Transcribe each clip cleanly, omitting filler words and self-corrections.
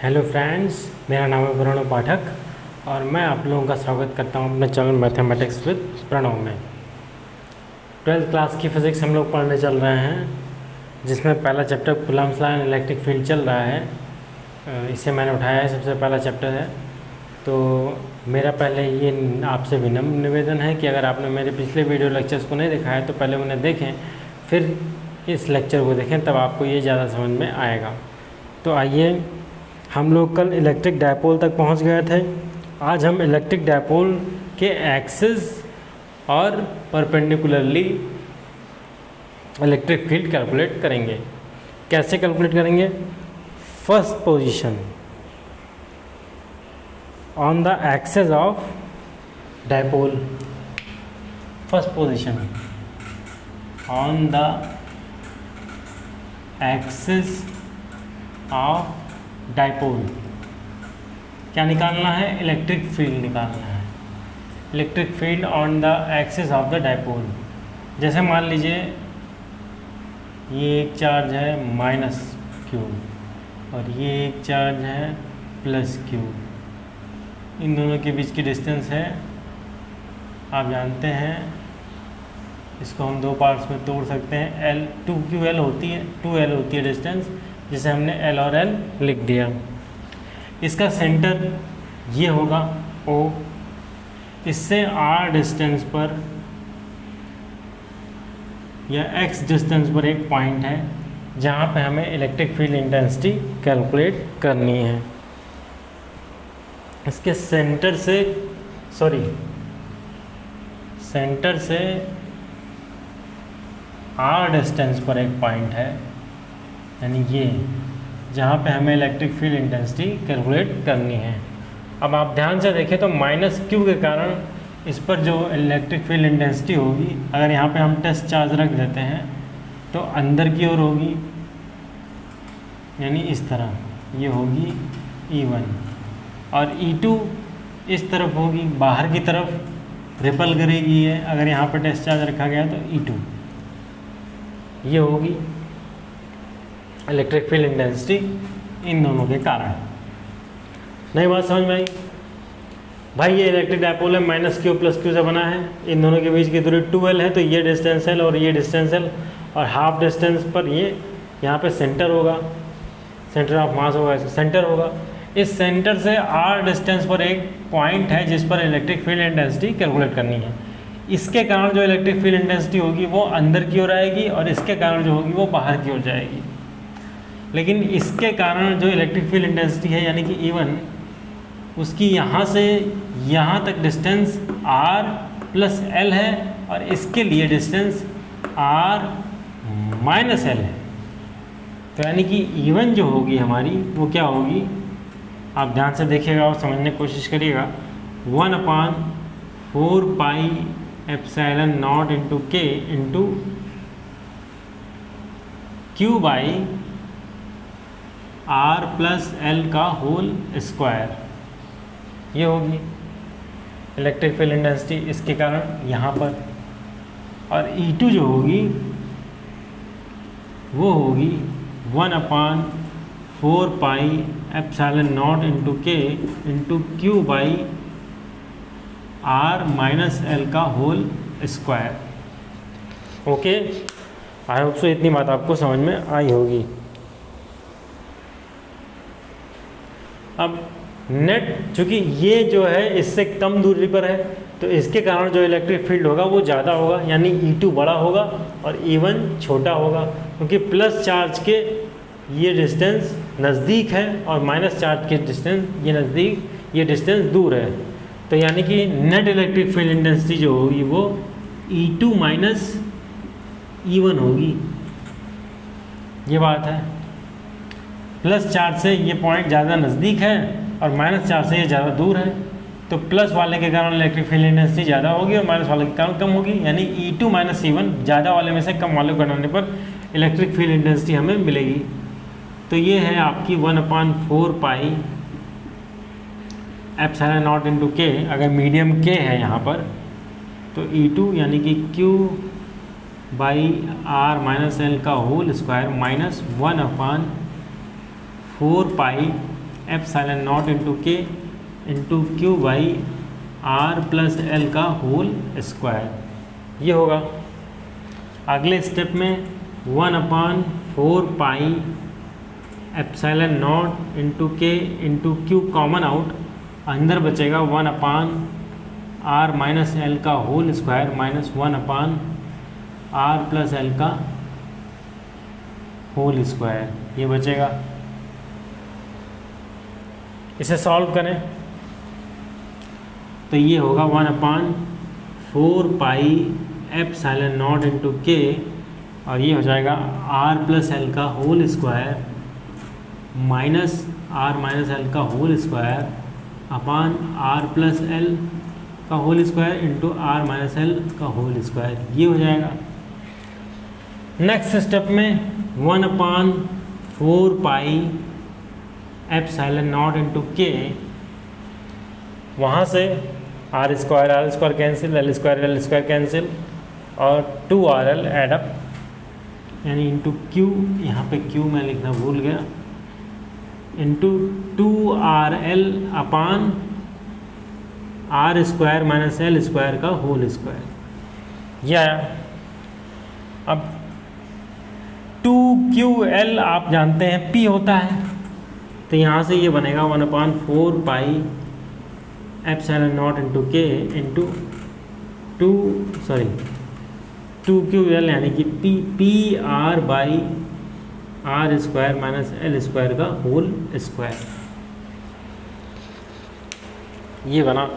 Hello friends, मेरा नाम है प्रणव पाठक और मैं आप लोगों का स्वागत करता हूं अपने चैनल मैथमेटिक्स विद प्रणव में। 12th क्लास की फ़िज़िक्स हम लोग पढ़ने चल रहे हैं, जिसमें पहला chapter Coulomb's law and electric field चल रहा है। इसे मैंने उठाया है, सबसे पहला चैप्टर है। तो मेरा पहले ये आपसे विनम्र निवेदन है कि अगर आपने मेरे पिछले वीडियो लेक्चर्स को नहीं देखा है तो पहले उन्हें देखें, फिर इस लेक्चर को देखें, तब आपको ये ज़्यादा समझ में आएगा। तो आइए, हम लोग कल इलेक्ट्रिक डायपोल तक पहुंच गए थे। आज हम इलेक्ट्रिक डायपोल के एक्सिस और परपेंडिकुलरली इलेक्ट्रिक फील्ड कैलकुलेट करेंगे। कैसे कैलकुलेट करेंगे? First position on the axis of dipole. First position on the axis of dipole. क्या निकालना है? इलेक्ट्रिक फील्ड निकालना है। Electric field on the axis of the dipole. जैसे मान लीजिए ये एक चार्ज है माइनस क्यू और ये एक चार्ज है प्लस क्यू। इन दोनों के बीच की डिस्टेंस है, आप जानते हैं, इसको हम दो पार्ट्स में तोड़ सकते हैं। L 2QL होती है, 2L होती है डिस्टेंस, जिसे हमने L और L लिख दिया। इसका सेंटर ये होगा O। इससे R डिस्टेंस पर या X डिस्टेंस पर एक पॉइंट है जहाँ पे हमें इलेक्ट्रिक फील्ड इंटेंसिटी कैलकुलेट करनी है। इसके सेंटर से R डिस्टेंस पर एक पॉइंट है, यानी ये जहाँ पे हमें इलेक्ट्रिक फील्ड इंटेंसिटी कैलकुलेट करनी है। अब आप ध्यान से देखें तो माइनस क्यू के कारण इस पर जो इलेक्ट्रिक फील्ड इंटेंसिटी होगी, अगर यहाँ पे हम टेस्ट चार्ज रख देते हैं तो अंदर की ओर होगी, यानी इस तरह ये होगी E1, और E2 इस तरफ होगी, बाहर की तरफ रिपल करेगी ये। अगर यहाँ पर टेस्ट चार्ज रखा गया तो E2 ये होगी इलेक्ट्रिक फील्ड इंटेंसिटी इन दोनों के कारण। नई बात समझ में आई? भाई ये इलेक्ट्रिक डायपोल है, माइनस क्यू प्लस क्यू से बना है। इन दोनों के बीच की दूरी 2L है, तो ये डिस्टेंस L और ये डिस्टेंस L, और हाफ डिस्टेंस पर ये यहाँ पे सेंटर होगा, सेंटर ऑफ मास होगा, इसका सेंटर होगा। इस सेंटर से R डिस्टेंस पर एक पॉइंट है जिस पर इलेक्ट्रिक फील्ड इंटेंसिटी कैलकुलेट करनी है। इसके कारण जो इलेक्ट्रिक फील्ड इंटेंसिटी होगी वो अंदर की ओर आएगी और इसके कारण जो होगी वो बाहर की ओर जाएगी। लेकिन इसके कारण जो इलेक्ट्रिक फील्ड इंटेंसिटी है, यानी कि E1, उसकी यहाँ से यहाँ तक डिस्टेंस R प्लस L है और इसके लिए डिस्टेंस R माइनस L है। तो यानी कि E1 जो होगी हमारी वो क्या होगी? आप ध्यान से देखिएगा और समझने की कोशिश करिएगा। 1/4 pi epsilon not into K into Q by R plus L का होल स्क्वायर, ये होगी इलेक्ट्रिक फील्ड इंटेंसिटी इसके कारण यहाँ पर। और E2 जो होगी वो होगी 1/4 pi epsilon not into K into Q by R minus L का whole square. Okay, I hope so इतनी बात आपको समझ में आई होगी। अब नेट, चूँकि ये जो है इससे कम दूरी पर है, तो इसके कारण जो इलेक्ट्रिक फील्ड होगा वो ज़्यादा होगा, यानी E2 बड़ा होगा और E1 छोटा होगा, क्योंकि प्लस चार्ज के ये डिस्टेंस नज़दीक है और माइनस चार्ज के डिस्टेंस ये नज़दीक, ये डिस्टेंस दूर है। तो यानी कि नेट इलेक्ट्रिक फील्ड इंटेंसिटी जो होगी वो E2 माइनस E1 होगी, ये बात है। प्लस चार्ज से ये पॉइंट ज़्यादा नज़दीक है और माइनस चार्ज से ये ज़्यादा दूर है, तो प्लस वाले के कारण इलेक्ट्रिक फील्ड इंटेंसिटी ज़्यादा होगी और माइनस वाले के कारण कम होगी, यानी E2 माइनस E1, ज़्यादा वाले में से कम वाले को घटाने पर इलेक्ट्रिक फील्ड इंटेंसिटी हमें मिलेगी। तो ये है आपकी 1/4 pi epsilon not into K। अगर मीडियम K है यहाँ पर तो E2 यानी कि Q by r minus l का whole square minus 1/4 pi epsilon not into के into q by r plus l का होल स्क्वायर। ये होगा। अगले स्टेप में 1/4 पाई एप्सिलॉन नॉट इंटू के इंटू क्यू कॉमन आउट, अंदर बचेगा 1/r माइनस एल का whole square minus 1/r plus l का होल स्क्वायर, ये बचेगा। इसे सॉल्व करें तो ये होगा 1/4 पाई एप्सिलॉन नॉट इंटू के, और ये हो जाएगा r प्लस एल का whole square minus r minus l का whole square upon r plus l का whole square into r minus l का होल स्क्वायर, ये हो जाएगा। नेक्स्ट स्टेप में 1/4 pi epsilon not into k, वहाँ से r square cancel, l square cancel, और 2rl एडअप यानी इंटू क्यू, यहाँ पे क्यू मैं लिखना भूल गया, इंटू 2rl अपान r square minus l square का होल स्क्वायर, ये आया। अब 2ql आप जानते हैं p होता है, तो यहाँ से ये बनेगा 1/4 पाई एप्सिलॉन नॉट इंटू के इंटू 2ql यानी कि p r by r square minus l square का होल स्क्वायर, ये बना।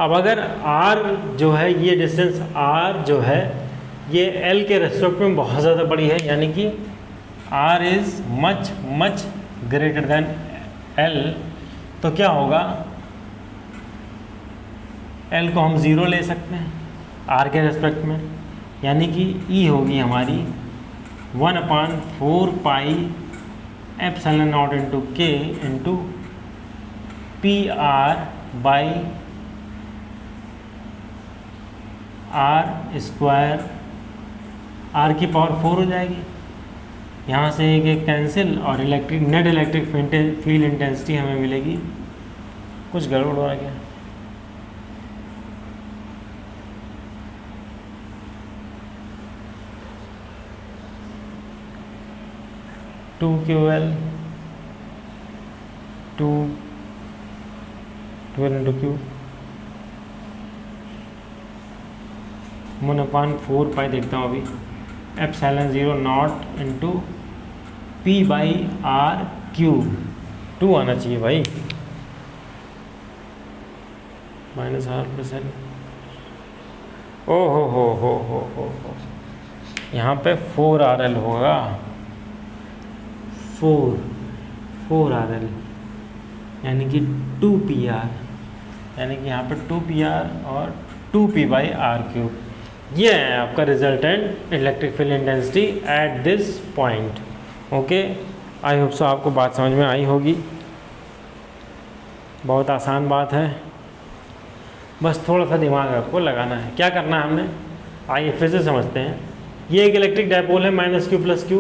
अब अगर r जो है, ये डिस्टेंस r जो है ये l के रेस्पेक्ट में बहुत ज़्यादा बड़ी है, यानी कि r is much much greater than l, तो क्या होगा, l को हम 0 ले सकते हैं r के रेस्पेक्ट में, यानी कि e होगी हमारी 1/4 पाई एप्सिलॉन नॉट इंटू के into p r by r square, r की पावर 4 हो जाएगी, यहाँ से एक कैंसिल, और नेट इलेक्ट्रिक फील्ड इंटेंसिटी हमें मिलेगी, कुछ गड़बड़ हो गया, two QL 12 into q 1/4 pi देखता हूँ अभी, epsilon 0 not into p by r q, 2 आना चाहिए भाई, माइनस आर प्लस एल, ओ हो, यहाँ पे 4rl होगा, 4rl यानी कि 2pr, यानी कि यहाँ पे 2pr और 2p बाई आर क्यूब, ये है आपका resultant electric field intensity at this point. Okay, I hope so आपको बात समझ में आई होगी। बहुत आसान बात है, बस थोड़ा सा दिमाग आपको लगाना है। क्या करना है हमने, आइए फिर से समझते हैं। ये एक इलेक्ट्रिक डायपोल है -q + q,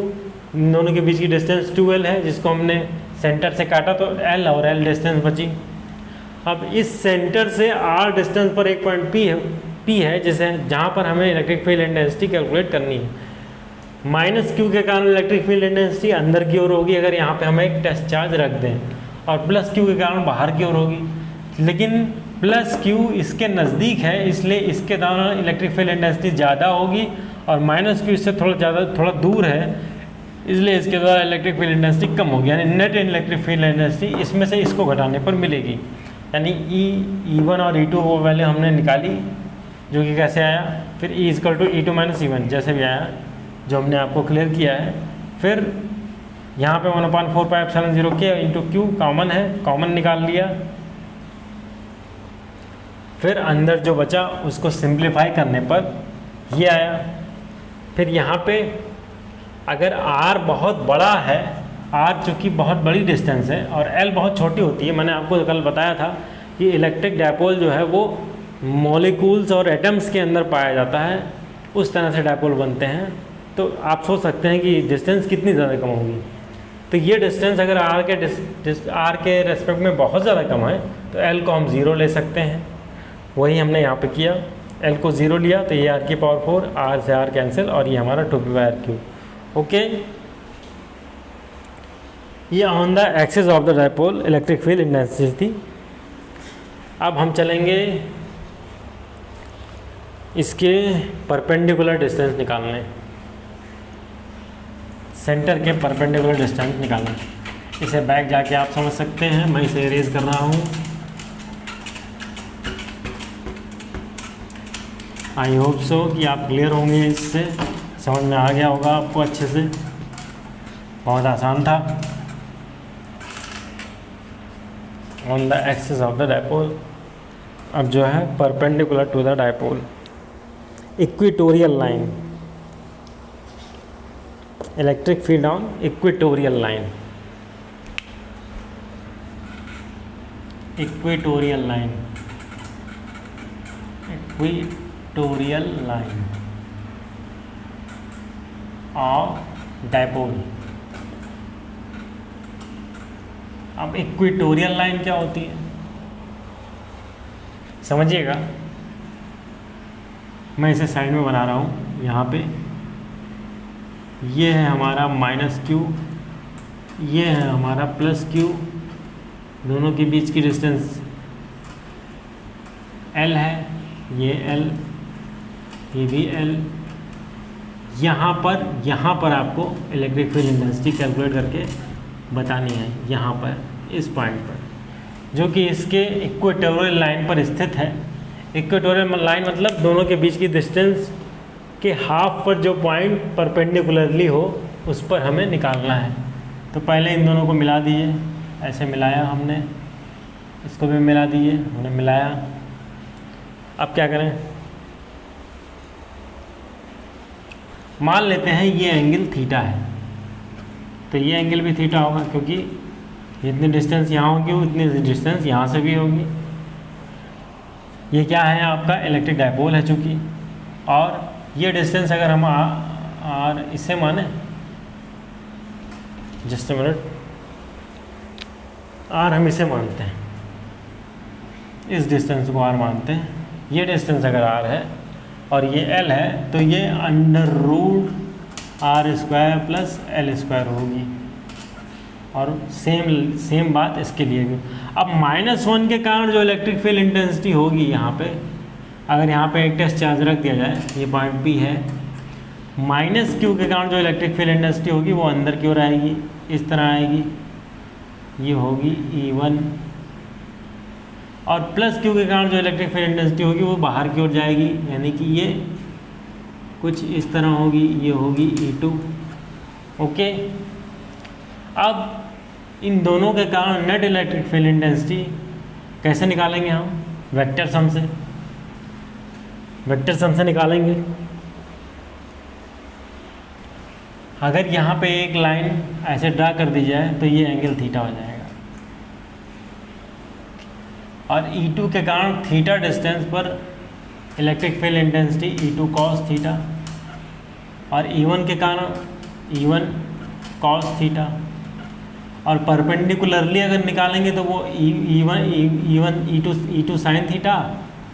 इन दोनों के बीच की डिस्टेंस 2l है, जिसको हमने सेंटर से काटा तो l और l डिस्टेंस बची। अब इस सेंटर से r डिस्टेंस पर एक पॉइंट p है जिसे जहाँ पर हमें इलेक्ट्रिक फील्ड इंटेंसिटी कैलकुलेट करनी है। -q के कारण इलेक्ट्रिक फील्ड इंटेंसिटी अंदर की ओर होगी अगर यहाँ पे हम एक टेस्ट चार्ज रख दें, और +q के कारण बाहर की ओर होगी। लेकिन +q इसके नज़दीक है, इसलिए इसके दौरान इलेक्ट्रिक फील्ड इंटेंसिटी ज़्यादा होगी, और -q इससे थोड़ा दूर है, इसलिए इसके द्वारा इलेक्ट्रिक फील्ड इंटेंसिटी कम होगी, यानी नेट इलेक्ट्रिक फील्ड इंटेंसिटी इसमें से इसको घटाने पर मिलेगी। यानी E1 और E2 वो वैल्यू हमने निकाली, जो कि कैसे आया, फिर E = E2 - E1 जैसे भी आया, जो हमने आपको क्लियर किया है। फिर यहाँ पे 1/4 पाई एप्सिलॉन 0 के इंटू क्यू कॉमन है, कॉमन निकाल लिया। फिर अंदर जो बचा उसको सिंप्लीफाई करने पर ये आया। फिर यहाँ पे अगर R बहुत बड़ा है, R चूँकि बहुत बड़ी डिस्टेंस है और L बहुत छोटी होती है, मैंने आपको कल बताया था कि इलेक्ट्रिक डायपोल जो है वो मॉलिक्यूल्स और एटम्स के अंदर पाया जाता है, उस तरह से डायपोल बनते हैं। तो आप सोच सकते हैं कि डिस्टेंस कितनी ज़्यादा कम होगी। तो ये डिस्टेंस अगर आर के रेस्पेक्ट में बहुत ज़्यादा कम है तो एल को हम 0 ले सकते हैं। वही हमने यहाँ पे किया, एल को 0 लिया तो ये r की पावर 4, r से r कैंसिल और ये हमारा 2p/r3। ओके, ये on the axis of the dipole electric field intensity थी। अब हम चलेंगे इसके परपेंडिकुलर डिस्टेंस निकालने, सेंटर के परपेंडिकुलर डिस्टेंस निकालना। इसे बैक जाके आप समझ सकते हैं, मैं इसे इरेज कर रहा हूँ। आई होप सो कि आप क्लियर होंगे, इससे समझ में आ गया होगा आपको अच्छे से। बहुत आसान था। On the axis of the dipole, अब जो है perpendicular to the dipole, equatorial line, electric field on equatorial line, equatorial line, equatorial line of dipole. अब इक्वेटोरियल लाइन क्या होती है समझिएगा। मैं इसे साइड में बना रहा हूँ, यहाँ पे ये है हमारा -q, ये है हमारा +q, दोनों के बीच की डिस्टेंस l है, ये l, ये भी l। यहाँ पर आपको इलेक्ट्रिक फील्ड इंटेंसिटी कैलकुलेट करके बतानी है, यहाँ पर इस पॉइंट पर, जो कि इसके इक्वेटोरियल लाइन पर स्थित है। इक्वेटोरियल लाइन मतलब दोनों के बीच की डिस्टेंस के हाफ पर जो पॉइंट परपेंडिकुलरली हो उस पर हमें निकालना है। तो पहले इन दोनों को मिला दीजिए, ऐसे मिलाया हमने, इसको भी मिला दीजिए, हमने मिलाया। अब क्या करें, मान लेते हैं ये एंगल थीटा है, तो ये एंगल भी थीटा होगा, क्योंकि जितनी डिस्टेंस यहाँ होगी उतनी डिस्टेंस यहाँ से भी होगी। ये क्या है, आपका इलेक्ट्रिक डायपोल है चूँकि, और ये डिस्टेंस अगर हम आर इससे माने, जस्ट मिनट, आर हम इसे मानते हैं, इस डिस्टेंस को आर मानते हैं। ये डिस्टेंस अगर आर है और ये एल है तो ये √r² + l² होगी। और सेम बात इसके लिए भी। अब -1 के कारण जो इलेक्ट्रिक फील्ड इंटेंसिटी होगी यहाँ पे, अगर यहाँ पे एक टेस्ट चार्ज रख दिया जाए, ये पॉइंट P है, -q के कारण जो इलेक्ट्रिक फील्ड इंटेंसिटी होगी वो अंदर की ओर आएगी, इस तरह आएगी, ये होगी E1। और +q के कारण जो इलेक्ट्रिक फील्ड इंटेंसिटी होगी वो बाहर की ओर जाएगी, यानी कि ये कुछ इस तरह होगी, ये होगी E2। ओके, अब इन दोनों के कारण नेट इलेक्ट्रिक फील्ड इंटेंसिटी कैसे निकालेंगे हम, वेक्टर सम से, वेक्टर सम से निकालेंगे। अगर यहाँ पे एक लाइन ऐसे ड्रा कर दी जाए तो ये एंगल थीटा हो जाएगा, और E2 के कारण थीटा डिस्टेंस पर electric field intensity E2 cos theta, और E1 के कारण E1 cos थीटा, और परपेंडिकुलरली अगर निकालेंगे तो वो E2 sin थीटा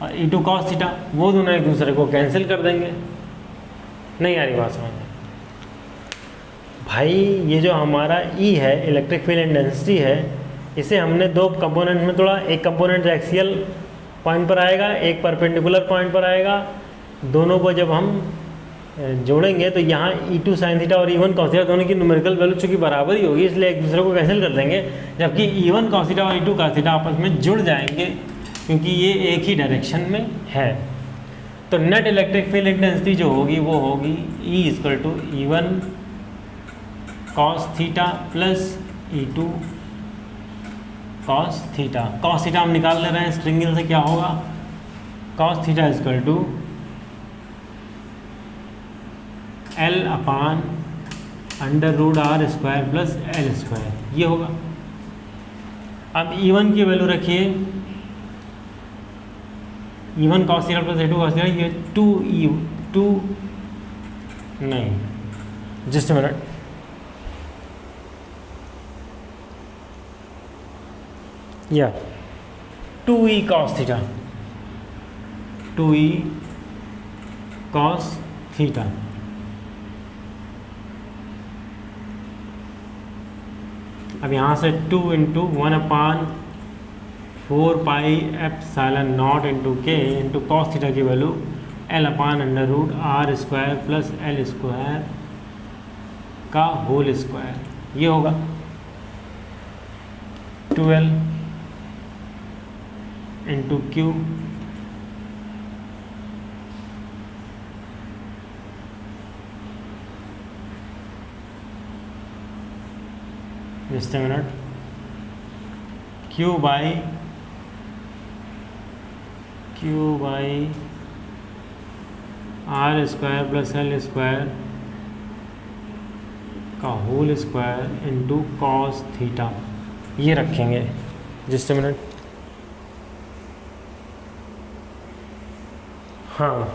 और E2 cos थीटा, वो दोनों एक दूसरे को कैंसिल कर देंगे। नहीं आ रही बात समझ में भाई। ये जो हमारा E है, इलेक्ट्रिक फील्ड इंटेंसिटी है, इसे हमने दो कंपोनेंट में तोड़ा। एक कंपोनेंट एक्सियल पॉइंट पर आएगा, एक परपेंडिकुलर पॉइंट पर आएगा। दोनों को जब हम जोड़ेंगे तो यहाँ E2 sin थीटा और E1 cos थीटा दोनों की न्यूमेरिकल वैल्यू चूँकि बराबर ही होगी, इसलिए एक दूसरे को कैंसिल कर देंगे, जबकि E1 cos थीटा और E2 cos थीटा आपस में जुड़ जाएंगे, क्योंकि ये एक ही डायरेक्शन में है। तो नेट इलेक्ट्रिक फील्ड इंटेंसिटी जो होगी वो होगी E = E1 cos theta + E2 cos theta. cos theta हम निकाल ले रहे हैं, स्ट्रिंगल से क्या होगा, cos थीटा = L/√r² + l², ये होगा। अब E1 की वैल्यू रखिए, E1 cos theta + E2 cos theta, ये 2 नहीं, जस्ट मिनट, या 2e cos theta, 2e cos theta. अब यहाँ से 2 इंटू 1/4πε0 इंटू के इंटू कॉस थीटा की वैल्यू L/√r² प्लस L² का होल स्क्वायर, ये होगा 12 into Q just minute, Q by r² plus L² का whole square into cos theta, ये रखेंगे। जस्ट मिनट, हाँ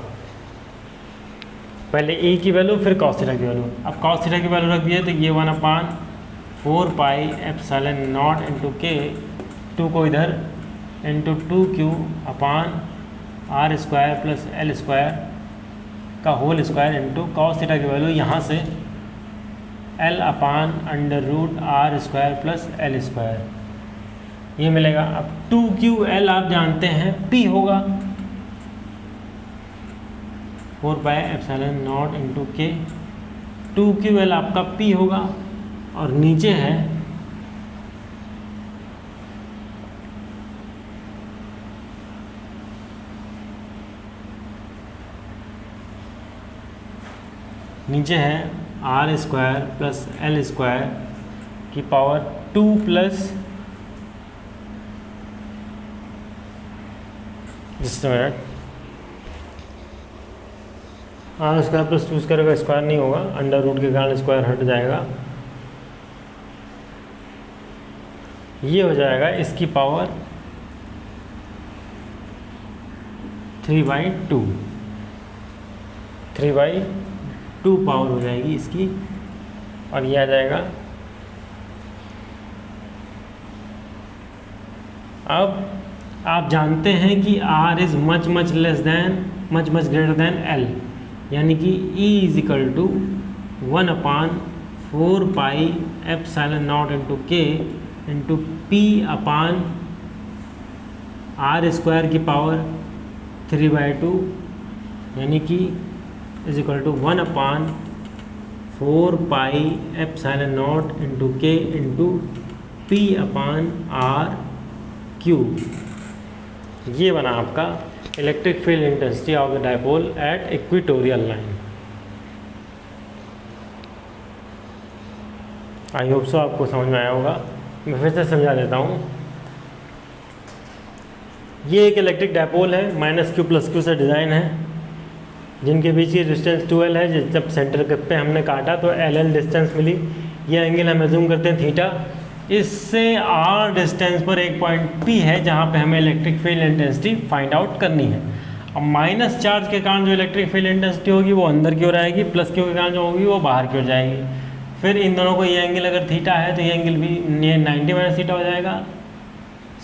पहले ए की वैल्यू फिर कॉस थीटा की वैल्यू। अब कॉस थीटा की वैल्यू रख दिए तो ये 1/4πε0 इंटू के, 2 को इधर इंटू 2q अपान r² प्लस L² का whole square into cos theta की वैल्यू यहाँ से L/√r² प्लस L², ये मिलेगा। अब 2qL आप जानते हैं P होगा, 4πε0 इंटू के, 2qL आपका P होगा। और नीचे है r² प्लस L² की पावर 2 प्लस r² प्लस 2² का स्क्वायर नहीं होगा, अंडर रूट के कारण स्क्वायर हट जाएगा, ये हो जाएगा इसकी पावर 3/2 पावर हो जाएगी इसकी, और ये आ जाएगा। अब आप जानते हैं कि r is much greater than L, यानी कि E is equal to 1/4πε0 into के इंटू P अपान r² की पावर 3/2, यानी कि इज इक्वल टू 1/4πε0 इंटू के इंटू P अपान r³। ये बना आपका electric field intensity of the dipole at equatorial line. I hope so आपको समझ में आया होगा। मैं फिर से समझा देता हूँ। ये एक इलेक्ट्रिक डायपोल है, -q + q से डिज़ाइन है, जिनके बीच की डिस्टेंस 2l है। जब सेंटर पे हमने काटा तो ll डिस्टेंस मिली। ये एंगल हम एज्यूम करते हैं थीटा। इससे r डिस्टेंस पर एक पॉइंट P है जहाँ पे हमें electric field intensity find out करनी है। अब माइनस चार्ज के कारण जो इलेक्ट्रिक फील्ड इंटेंसिटी होगी वो अंदर की ओर आएगी, प्लस q के कारण जो होगी वो बाहर की ओर जाएगी। फिर इन दोनों को ये एंगल अगर थीटा है तो ये एंगल भी 90 - थीटा हो जाएगा।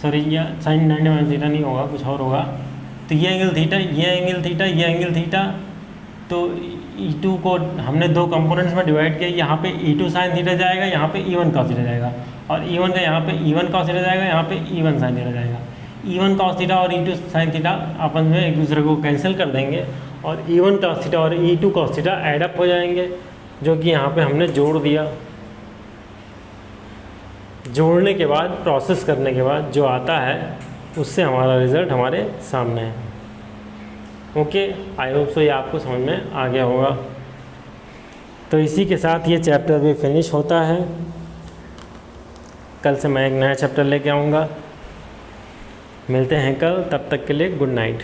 सॉरी, या साइन 90 - थीटा नहीं होगा, कुछ और होगा। तो ये एंगल थीटा, ये एंगल थीटा, ये एंगल थीटा। तो E2 को हमने दो कंपोनेंट्स में डिवाइड किया। यहाँ पे E2 साइन थीटा जाएगा, यहाँ पे E1 cos थीटा जाएगा, और E1 का यहाँ पे E1 cos थीटा जाएगा, यहाँ पे E1 साइन थीटा जाएगा। E1 cos थीटा और E2 साइन थीटा आपस में एक दूसरे को कैंसिल कर देंगे, और E1 cos थीटा और E2 cos theta add up हो जाएंगे, जो कि यहाँ पे हमने जोड़ दिया। जोड़ने के बाद, प्रोसेस करने के बाद जो आता है उससे हमारा रिज़ल्ट हमारे सामने है। ओके, आई होप सो ये आपको समझ में आ गया होगा। तो इसी के साथ ये चैप्टर भी फिनिश होता है। कल से मैं एक नया चैप्टर लेके आऊँगा। मिलते हैं कल, तब तक के लिए गुड नाइट।